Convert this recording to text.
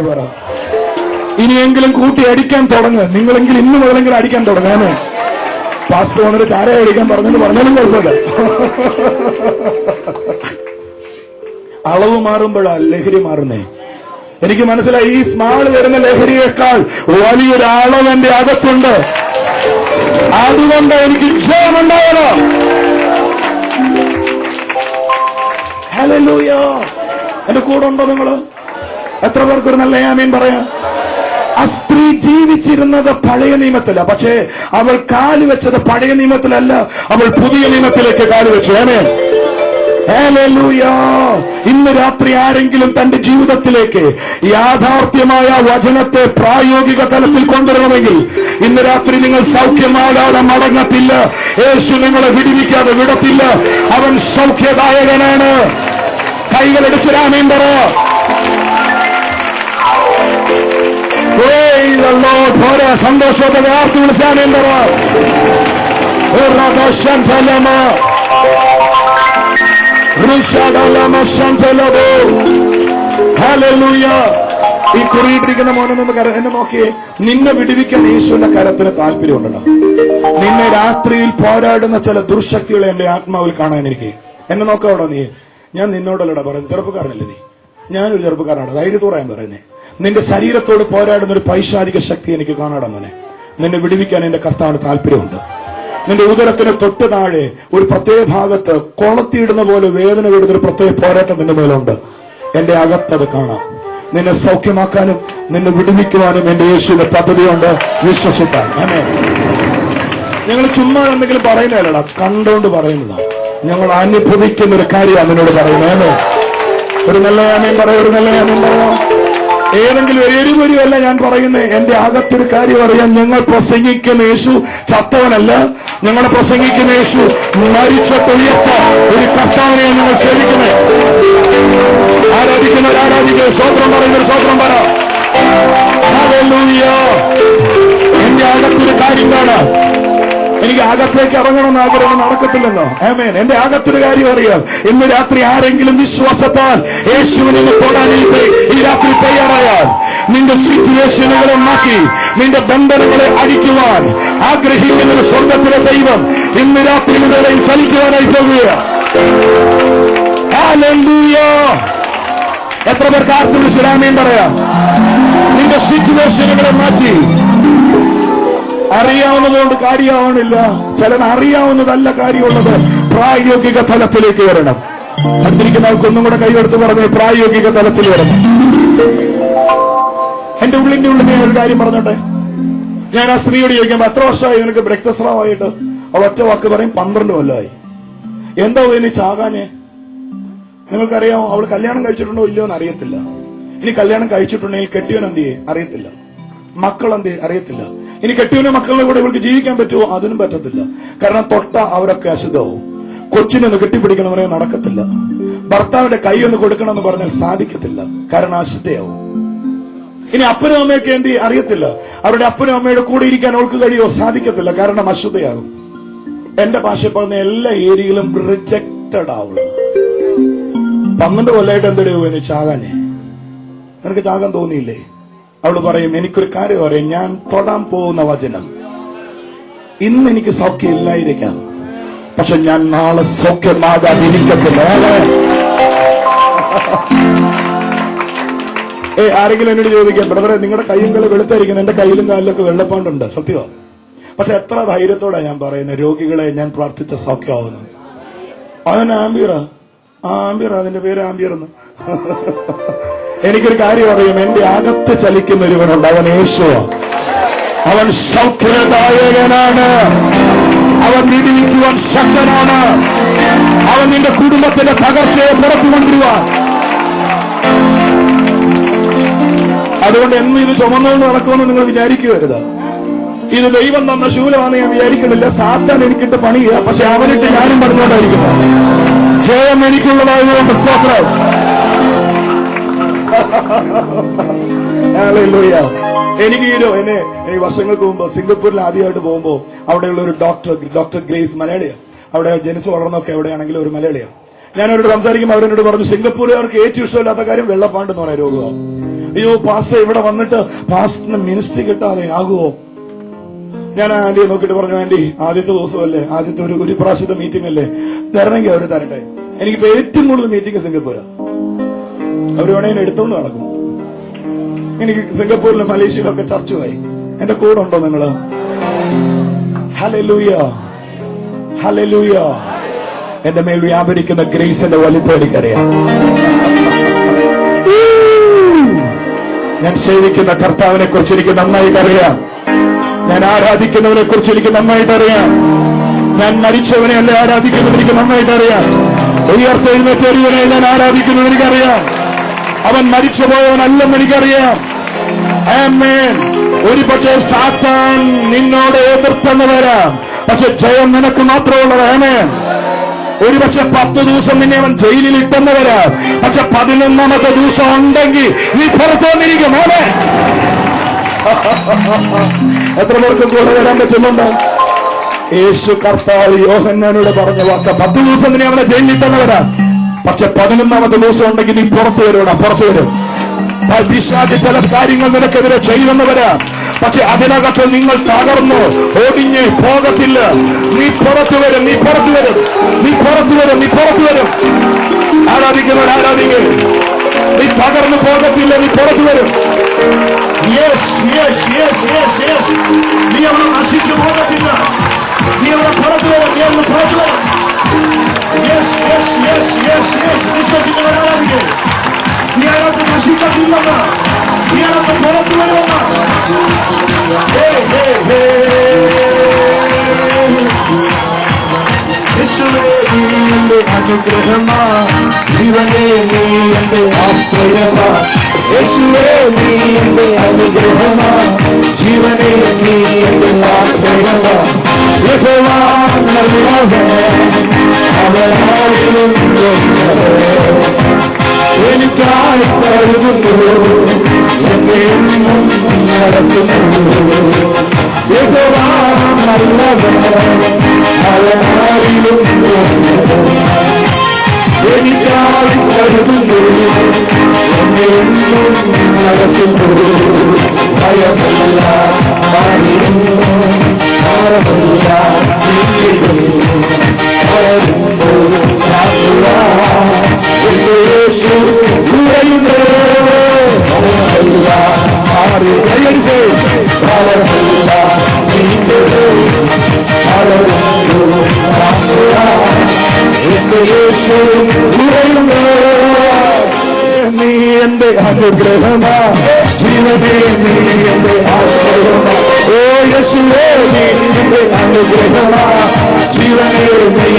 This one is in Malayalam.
പറ. ഇനിയെങ്കിലും കൂട്ടി അടിക്കാൻ തുടങ്ങ്. നിങ്ങളെങ്കിലും ഇന്ന് മുതലെങ്കിലും അടിക്കാൻ തുടങ്ങാന്. പാസ്റ്റർ വന്നിട്ട് ചാര അടിക്കാൻ പറഞ്ഞെന്ന് പറഞ്ഞാലും കുഴപ്പമില്ല. അളവ് മാറുമ്പോഴാ ലഹരി മാറുന്നേ. എനിക്ക് മനസ്സിലായി, ഈ സ്മാൾ വരുന്ന ലഹരിയേക്കാൾ വലിയൊരു അളവ് എന്റെ അകത്തുണ്ട്. അതുകൊണ്ട് എനിക്ക് ജയമുണ്ടാവണം. ഹല്ലേലൂയ. എന്റെ കൂടെ ഉണ്ടോ നിങ്ങള്? എത്ര പേർക്ക് ഒരു നല്ല ആമേൻ പറയാ? ആ സ്ത്രീ ജീവിച്ചിരുന്നത് പഴയ നിയമത്തില, പക്ഷേ അവൾ കാലുവെച്ചത് പഴയ നിയമത്തിലല്ല, അവൾ പുതിയ നിയമത്തിലേക്ക് കാലുവെച്ചു. ആമേൻ. ഹല്ലേലൂയ. ഇന്ന് രാത്രി ആരെങ്കിലും തന്റെ ജീവിതത്തിലേക്ക് യാഥാർത്ഥ്യമായ വചനത്തെ പ്രായോഗിക തലത്തിൽ കൊണ്ടുവരണമെങ്കിൽ ഇന്ന് രാത്രി നിങ്ങൾ സൗഖ്യമാകാതെ മടങ്ങത്തില്ല. യേശു നിങ്ങളെ വിടുവിക്കാതെ വിടത്തില്ല. അവൻ സൗഖ്യദായകനാണ്. കൈകളടിച്ച് ആമേൻ പറ. സന്തോഷത്തോടെ ആർത്തി വിളിച്ച് ആമേൻ പറ. ഈ കുറിയിട്ടിരിക്കുന്ന മോനെ എന്നെ നോക്കിയേ. നിന്നെ വിടുവിക്കാൻ യേശുവിന്റെ കരത്തിന് താല്പര്യമുണ്ടോ? നിന്നെ രാത്രിയിൽ പോരാടുന്ന ചില ദുർശക്തികളെ എന്റെ ആത്മാവിൽ കാണാനിരിക്കെ. എന്നെ നോക്കാവടോ നീ. ഞാൻ നിന്നോടല്ലടാ പറയുന്നത്. ചെറുപ്പക്കാരനല്ലേ നീ? ഞാനൊരു ചെറുപ്പക്കാരനാണ്. ധൈര്യത്തോടെ ഞാൻ പറയുന്നേ. നിന്റെ ശരീരത്തോട് പോരാടുന്ന ഒരു പൈശാചിക ശക്തി എനിക്ക് കാണാടാ മോനെ. നിന്നെ വിടുവിക്കാൻ എന്റെ കർത്താവിന് താല്പര്യമുണ്ട്. നിന്റെ ഉദരത്തിന് തൊട്ട് താഴെ ഒരു പ്രത്യേക ഭാഗത്ത് കൊളത്തിയിടുന്ന പോലെ വേദന വിടുന്ന ഒരു പ്രത്യേക പോരാട്ടം നിന്റെ മേലുണ്ട്. എന്റെ അകത്തത് കാണാം. നിന്നെ സൗഖ്യമാക്കാനും നിന്നെ വിടുവിക്കുവാനും എന്റെ യേശുവിന്റെ പദ്ധതിയുണ്ട്. വിശ്വസിക്കാൻ. ആമേൻ. ഞങ്ങൾ ചുമ്മാ എന്തെങ്കിലും പറയുന്നതല്ലടാ, കണ്ടുകൊണ്ട് പറയുന്നതാണ്. ഞങ്ങൾ അനുഭവിക്കുന്ന ഒരു കാര്യമാണ് നിന്നോട് പറയുന്നത്. ആമേൻ. ഒരു നല്ല ആമേൻ പറയാം. ഒരു നല്ല ആമേൻ പറയാം. ഏതെങ്കിലും എരിവരിയല്ല ഞാൻ പറയുന്നത്. എന്റെ അകത്തൊരു കാര്യം അറിയാം. ഞങ്ങൾ പ്രസംഗിക്കുന്ന യേശു ചത്തവനല്ല. ഞങ്ങളെ പ്രസംഗിക്കുന്ന യേശു മരിച്ചിട്ട് ഉയർത്ത ഒരു കർത്താവിനെ ഞങ്ങൾ സേവിക്കുന്നത്. ആരാധിക്കുന്നവർ ആരാധിക്കുക. സ്വത്രം പറയുന്നവർ സ്വത്രം പറ. ഹല്ലേലൂയ. എന്റെ അകത്തൊരു കാര്യം കാണാം. എനിക്ക് അകത്തേക്ക് ഇറങ്ങണമെന്ന് ആഗ്രഹം നടക്കത്തില്ലെന്നോ? ആമേൻ. എന്റെ അകത്തൊരു കാര്യം അറിയാം. ഇന്ന് രാത്രി ആരെങ്കിലും വിശ്വാസത്താൽ യേശുവിനെ തൊടാനായിട്ട് ഈ രാത്രി തയ്യാറായാൽ നിന്റെ സിറ്റുവേഷനുകളെ മാറ്റി നിന്റെ ബന്ധനങ്ങളെ അടിക്കുവാൻ ആഗ്രഹിക്കുന്ന ഒരു സ്വർഗത്തിലെ ദൈവം ഇന്ന് രാത്രി നിങ്ങളെ ചലിക്കുവാനായി പോകുക. ഹല്ലേലൂയ. എത്ര പേർക്ക് ആർത്തി വിളിച്ച് ആമേൻ പറയാം? നിന്റെ സിറ്റുവേഷനുകളെ മാറ്റി. അറിയാവുന്നതുകൊണ്ട് കാര്യമാവണില്ല. ചിലത് അറിയാവുന്നതല്ല കാര്യമുള്ളത്. പ്രായോഗിക തലത്തിലേക്ക് വരണം. അടുത്തിരിക്കുന്ന ആൾക്കൊന്നും കൂടെ കൈയെടുത്ത് പറഞ്ഞ് പ്രായോഗിക തലത്തിൽ വരണം. എന്റെ ഉള്ളിന്റെ ഉള്ളിൽ ഞാൻ ഒരു കാര്യം പറഞ്ഞോട്ടെ. ഞാൻ ആ സ്ത്രീയോട് ചോദിക്കുമ്പോ എത്ര വർഷമായി നിനക്ക് രക്തസ്രാവമായിട്ട്? അവൾ ഒറ്റ വാക്ക് പറയും, 12 കൊല്ലമായി. എന്താ ഇനി ചാകാഞ്ഞേ? നിങ്ങൾക്കറിയാമോ? അവൾ കല്യാണം കഴിച്ചിട്ടുണ്ടോ ഇല്ലയോ എന്ന് അറിയത്തില്ല. ഇനി കല്യാണം കഴിച്ചിട്ടുണ്ടെങ്കിൽ കെട്ടിയോൻ എന്ത് ചെയ്യേ അറിയത്തില്ല. മക്കൾ എന്ത് അറിയത്തില്ല. ഇനി കെട്ടിയവനെ മക്കളുടെ കൂടെ ഇവർക്ക് ജീവിക്കാൻ പറ്റുമോ? അതിനും പറ്റത്തില്ല. കാരണം തൊട്ട അവരൊക്കെ അശുദ്ധവും. കൊച്ചിനൊന്ന് കെട്ടിപ്പിടിക്കണമെന്ന് പറഞ്ഞാൽ നടക്കത്തില്ല. ഭർത്താവിന്റെ കൈ ഒന്ന് കൊടുക്കണമെന്ന് പറഞ്ഞാൽ സാധിക്കത്തില്ല. കാരണം അശുദ്ധയാവും. ഇനി അപ്പനും അമ്മയൊക്കെ എന്ത് അറിയത്തില്ല. അവരുടെ അപ്പനും അമ്മയുടെ കൂടെ ഇരിക്കാൻ അവൾക്ക് കഴിയോ? സാധിക്കത്തില്ല. കാരണം അശുദ്ധയാകും. എന്റെ ഭാഷ പറഞ്ഞ എല്ലാ ഏരിയയിലും റിജക്റ്റഡ് ആവുള്ളൂ. 12 കൊല്ലമായിട്ട് എന്തിടയോ എന്ന് ചാകാനേ? നിനക്ക് ചാകാൻ തോന്നിയില്ലേ? അവള് പറയും, എനിക്കൊരു കാര്യം അറിയാം. ഞാൻ തൊടാൻ പോകുന്ന വചനം ഇന്ന് എനിക്ക് സൗഖ്യം ഇല്ലായിരിക്കാം, പക്ഷെ ഞാൻ നാളെ സൗഖ്യമാകാതിരിക്കത്തില്ല. ആരെങ്കിലും എന്നോട് ചോദിക്കാം, ബ്രദറെ നിങ്ങളുടെ കൈയും കാലും വെളുത്തായിരിക്കും. എന്റെ കയ്യിലും കാലിലൊക്കെ വെള്ളപ്പാണ്ടുണ്ട്. സത്യമാണ്. പക്ഷെ എത്ര ധൈര്യത്തോടെ ഞാൻ പറയുന്നത്, രോഗികളെ ഞാൻ പ്രാർത്ഥിച്ച സൗഖ്യമാവുന്നു. അവൻ ആംബിയറാ. അതിന്റെ പേര് ആംബിയർ എന്ന്. എനിക്കൊരു കാര്യം അറിയാം. എന്റെ അകത്ത് ചലിക്കുന്ന ഒരുവനുണ്ട്. അവൻ യേശുവാ. അവൻ സൗഖ്യദായകനാണ്. അവൻ വിടുവിക്കുവാൻ ശക്തനാണ്. അവൻ നിന്റെ കുടുംബത്തിന്റെ തകർച്ചയെ പുറത്തു കൊണ്ടുവരുവാൻ. അതുകൊണ്ട് എന്നും ഇത് ചുമന്നുകൊണ്ട് നടക്കുമെന്ന് നിങ്ങൾ വിചാരിക്കരുത്. ഇത് ദൈവം തന്ന ശൂലമാണെന്ന് ഞാൻ വിചാരിക്കണില്ല. സാത്താൻ എനിക്കിട്ട് പണിയുക, പക്ഷെ അവനിട്ട് ഞാനും പണിഞ്ഞുകൊണ്ടായിരിക്കുന്നു. ജയം എനിക്കുള്ളതായതുകൊണ്ട് സ്തോത്രം. എനിക്ക് എനിക്ക് വർഷങ്ങൾക്ക് മുമ്പ് സിംഗപ്പൂരിൽ ആദ്യമായിട്ട് പോകുമ്പോൾ അവിടെയുള്ള ഒരു ഡോക്ടർ ഗ്രേസ് മലയാളിയാണ്. അവിടെ ജനിച്ചു വളർന്നൊക്കെ എവിടെയാണെങ്കിലും ഒരു മലയാളിയാണ്. ഞാൻ അവരോട് സംസാരിക്കുമ്പോൾ അവരെന്നോട് പറഞ്ഞു, സിംഗപ്പൂരുകാർക്ക് ഏറ്റവും ഇഷ്ടമില്ലാത്ത കാര്യം വെള്ളപ്പാണ്ട് എന്ന് പറയുന്ന രോഗമാണ്. അയ്യോ പാസ്റ്റർ ഇവിടെ വന്നിട്ട് പാസ്റ്ററിന് മിനിസ്ട്രി കിട്ടാതെ ആകുമോ? ഞാൻ ആന്റിയെ നോക്കിയിട്ട് പറഞ്ഞു, ആന്റി ആദ്യത്തെ ദിവസമല്ലേ, ആദ്യത്തെ ഒരു പ്രാവശ്യത്തെ മീറ്റിംഗ് അല്ലേ, തരണമെങ്കിൽ അവര് തരട്ടെ. എനിക്കിപ്പോ ഏറ്റവും കൂടുതൽ മീറ്റിംഗ് സിംഗപ്പൂരാ. അവർ വേണമെങ്കിൽ എടുത്തോണ്ട് നടക്കും. എനിക്ക് സിംഗപ്പൂരിലും മലേഷ്യയിലൊക്കെ ചർച്ചയായി. എന്റെ കൂടെ ഉണ്ടോ നിങ്ങള്? Hallelujah, hallelujah. എന്റെ മേൽ വ്യാപരിക്കുന്ന ഗ്രേസിന്റെ വലിപ്പം എനിക്കറിയാം. ഞാൻ സേവിക്കുന്ന കർത്താവിനെ കുറിച്ച് എനിക്ക് നന്നായിട്ട് അറിയാം. ഞാൻ ആരാധിക്കുന്നവനെ കുറിച്ച് എനിക്ക് നന്നായിട്ട് അറിയാം. ഞാൻ മരിച്ചവനെ അല്ല ആരാധിക്കുന്നത് എനിക്ക് നന്നായിട്ട് അറിയാം. ഉയർത്തെഴുന്നേറ്റവനെ ഞാൻ ആരാധിക്കുന്നത് എനിക്കറിയാം. അവൻ മരിച്ചുപോയവനല്ലെന്ന് എനിക്കറിയാം. ആമേൻ. ഒരു പക്ഷേ സാത്താൻ നിന്നോട് എതിർത്തെന്ന് വരാം, പക്ഷെ ജയം നിനക്ക് മാത്രമുള്ളത്. ആമേൻ. ഒരു പക്ഷെ 10 ദിവസം നിന്നെ അവൻ ജയിലിൽ ഇട്ടെന്ന് വരാം, പക്ഷെ 11ാമത്തെ ദിവസം ഉണ്ടെങ്കിൽ നീ പുറത്തു വന്നിരിക്കും. ആമേൻ. എത്ര പേർക്ക് കൂടെ വരാൻ പറ്റുന്നുണ്ട്? യേശു കർത്താവ് യോഹന്നാനോട് പറഞ്ഞ വാക്ക്, 10 ദിവസം നിന്നെ അവനെ ജയിലിൽ ഇട്ടെന്ന് വരാം, പക്ഷെ 11ാമത്തെ ദിവസം ഉണ്ടെങ്കിൽ നീ പുറത്തു വരൂടാ, പുറത്തു വരും. പിശാച് ചില കാര്യങ്ങൾ നിനക്കെതിരെ ചെയ്യുമെന്ന് വരാം, പക്ഷെ അതിനകത്ത് നിങ്ങൾ തകർന്നു ഒടിഞ്ഞ് പോകത്തില്ല. നീ പുറത്തു വരും, നീ പുറത്തു വരും, നീ പുറത്തു വരും, നീ പുറത്തു വരും. ആരാധിക്കുന്നവർ ആരാധിക്കും. നീ തകർന്നു പോകത്തില്ല, നീ പുറത്തു വരും. Yes yes yes yes yes. നീ അവിടെ നശിച്ചു പോകത്തില്ല, നീ അവിടെ പുറത്തു വരും, നീ അവിടെ പുറത്തു വരും. Yes yes yes yes yes. വിശ്വസിക്കുന്നവർ ആരാധിക്കും. നീ അയാൾക്ക് നശിക്കത്തില്ലെന്ന്, നീ അയാൾക്ക് പുറത്തു വരുമെന്ന്. യേശുവേ നീ എന്റെ അനുഗ്രഹമാ, ജീവനേ നീ എന്റെ ആശ്രയമാ. യേശുവേ നീ എന്റെ അനുഗ്രഹമാ, ജീവനേ നീ എന്റെ ആശ്രയമാ. യഹോവ നല്ലവൻ, അവനാലും എനിക്കായി കരുതുന്നു, എന്നെ എന്നും നടത്തുന്നു. യഹോവ നല്ലവൻ, അവനാലും എനിക്കായി കരുതുന്നു, എന്നെ എന്നും നടത്തുന്നു. ഭയമല്ല മാറിയുന്നു, മാറമില്ല വളരുമ്പോൾ യേശു ഉയരുന്നു. ഭയമല്ല മാറി വളരമില്ല യേശു ഉയരുന്നു. നീ എന്റെ അനുഗ്രഹമാ, ജീവനേ നീ എന്റെ ആശ്രയമാ. ഓ യേശുവേ നീ എന്റെ അനുഗ്രഹമാ, ജീവനേ നീ